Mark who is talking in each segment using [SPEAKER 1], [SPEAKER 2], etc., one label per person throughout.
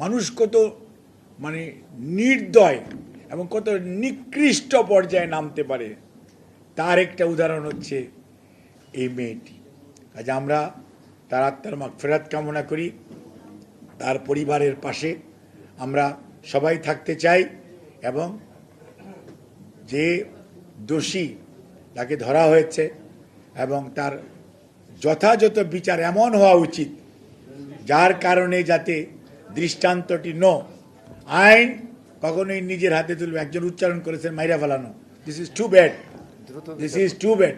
[SPEAKER 1] মানুষ কত মানে নির্দয় এবং কত নিকৃষ্ট পর্যায়ে নামতে পারে তার একটা উদাহরণ হচ্ছে এই মেয়েটি। আজ আমরা তার আত্মার মাগফিরাত কামনা করি, তার পরিবারের পাশে আমরা সবাই থাকতে চাই এবং যে দোষী তাকে ধরা হয়েছে এবং তার যথাযথ বিচার এমন হওয়া উচিত যার কারণে যাতে দৃষ্টান্তটি আইন কখনোই নিজের হাতে তুলবে। একজন উচ্চারণ করেছেন মাইরা ফেলানো, this is too bad, this is too bad.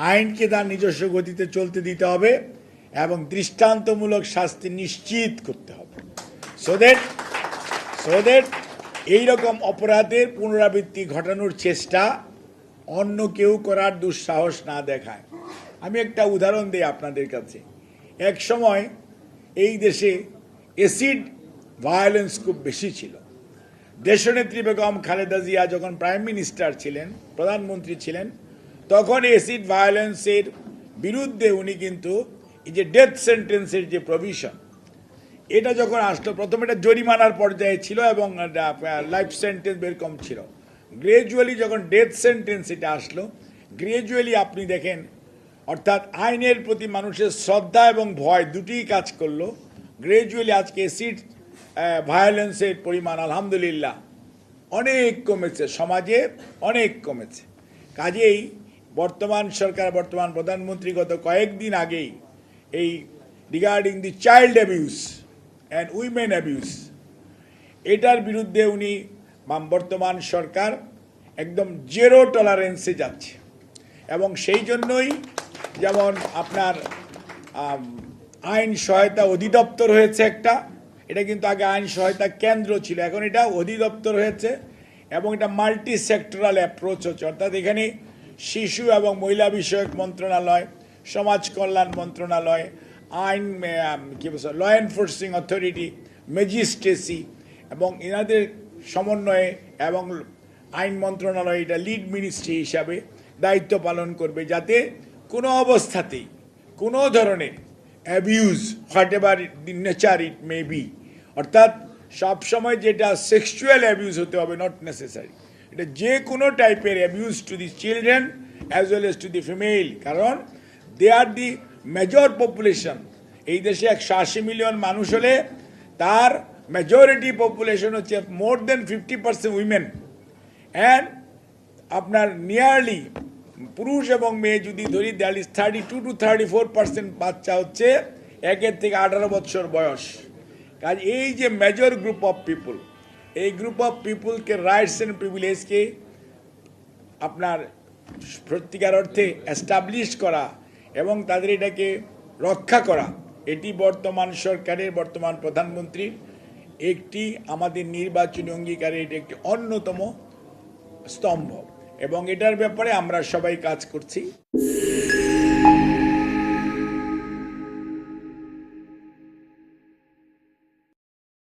[SPEAKER 1] আইনকে তার নিজস্ব গতিতে চলতে দিতে হবে এবং দৃষ্টান্তমূলক শাস্তি নিশ্চিত করতে হবে, সো দ্যাট এইরকম অপরাধের পুনরাবৃত্তি ঘটানোর চেষ্টা অন্য কেউ করার দুঃসাহস না দেখায়। আমি একটা উদাহরণ দিই আপনাদের কাছে। এক সময় এই দেশে অ্যাসিড ভায়োলেন্স খুব বেশি ছিল। দেশনেত্রী বেগম খালেদা জিয়া যখন প্রাইম মিনিস্টার ছিলেন, প্রধানমন্ত্রী ছিলেন, তখন অ্যাসিড ভায়োলেন্সের বিরুদ্ধে উনি কিন্তু এই যে ডেথ সেন্টেন্সের যে প্রভিশন, এটা যখন আসলো, প্রথমে এটা জরিমানার পর্যায়ে ছিল এবং লাইফ সেন্টেন্স এরকম ছিল। গ্রাজুয়ালি যখন ডেথ সেন্টেন্স এটা আসলো, গ্রাজুয়ালি আপনি দেখেন অর্থাৎ আইনের প্রতি মানুষের শ্রদ্ধা এবং ভয় দুটিই কাজ করলো। গ্রাজুয়ালি আজকে অ্যাসিড ভায়োলেন্সের পরিমাণ আলহামদুলিল্লাহ অনেক কমেছে, সমাজে অনেক কমেছে। কাজেই বর্তমান সরকার, বর্তমান প্রধানমন্ত্রী গত কয়েকদিন আগেই এই regarding the child abuse and women abuse, এটার বিরুদ্ধে উনি বর্তমান সরকার একদম জিরো টলারেন্সে যাচ্ছে এবং সেই জন্যই যেমন আপনার আইন সহায়তা অধিদপ্তর হয়েছে একটা, এটা কিন্তু আগে আইন সহায়তা কেন্দ্র ছিল, এখন এটা অধিদপ্তর হয়েছে এবং এটা মাল্টি সেক্টরাল অ্যাপ্রোচ হচ্ছে। অর্থাৎ এখানে শিশু এবং মহিলা বিষয়ক মন্ত্রণালয়, সমাজ কল্যাণ মন্ত্রণালয়, আইন কী বলছে ল এনফোর্সিং অথরিটি, ম্যাজিস্ট্রেসি এবং এনাদের সমন্বয়ে এবং আইন মন্ত্রণালয় এটা লিড মিনিস্ট্রি হিসাবে দায়িত্ব পালন করবে, যাতে কোনো অবস্থাতেই কোনো ধরনের abuse, what ever the nature it may be, অর্থাৎ সবসময় যেটা সেক্সুয়াল অ্যাবিউজ হতে হবে, নট নেসেসারি, এটা যে কোনো টাইপের abuse to the children as well as to the female, কারণ দে আর দি মেজর পপুলেশন। এই দেশে 180 মিলিয়ন মানুষ হলে তার মেজরিটি পপুলেশন হচ্ছে মোর দেন 50% উইমেন, অ্যান্ড আপনার নিয়ারলি পুরুষ এবং মেয়ে যদি ধরি, দ্যাট ইজ 32 to 34% বাচ্চা হচ্ছে 1 থেকে 18 বছর বয়স। কাজ এই যে মেজর গ্রুপ অফ পিপুল, এই গ্রুপ অফ পিপুলকে রাইটস অ্যান্ড প্রিভিলেজকে আপনার সত্যিকার অর্থে এস্টাবলিশ করা এবং তাদের এটাকে রক্ষা করা, এটি বর্তমান সরকারের, বর্তমান প্রধানমন্ত্রীর একটি আমাদের নির্বাচনী অঙ্গীকারের এটি একটি অন্যতম স্তম্ভ এবং এটার ব্যাপারে আমরা সবাই কাজ করছি।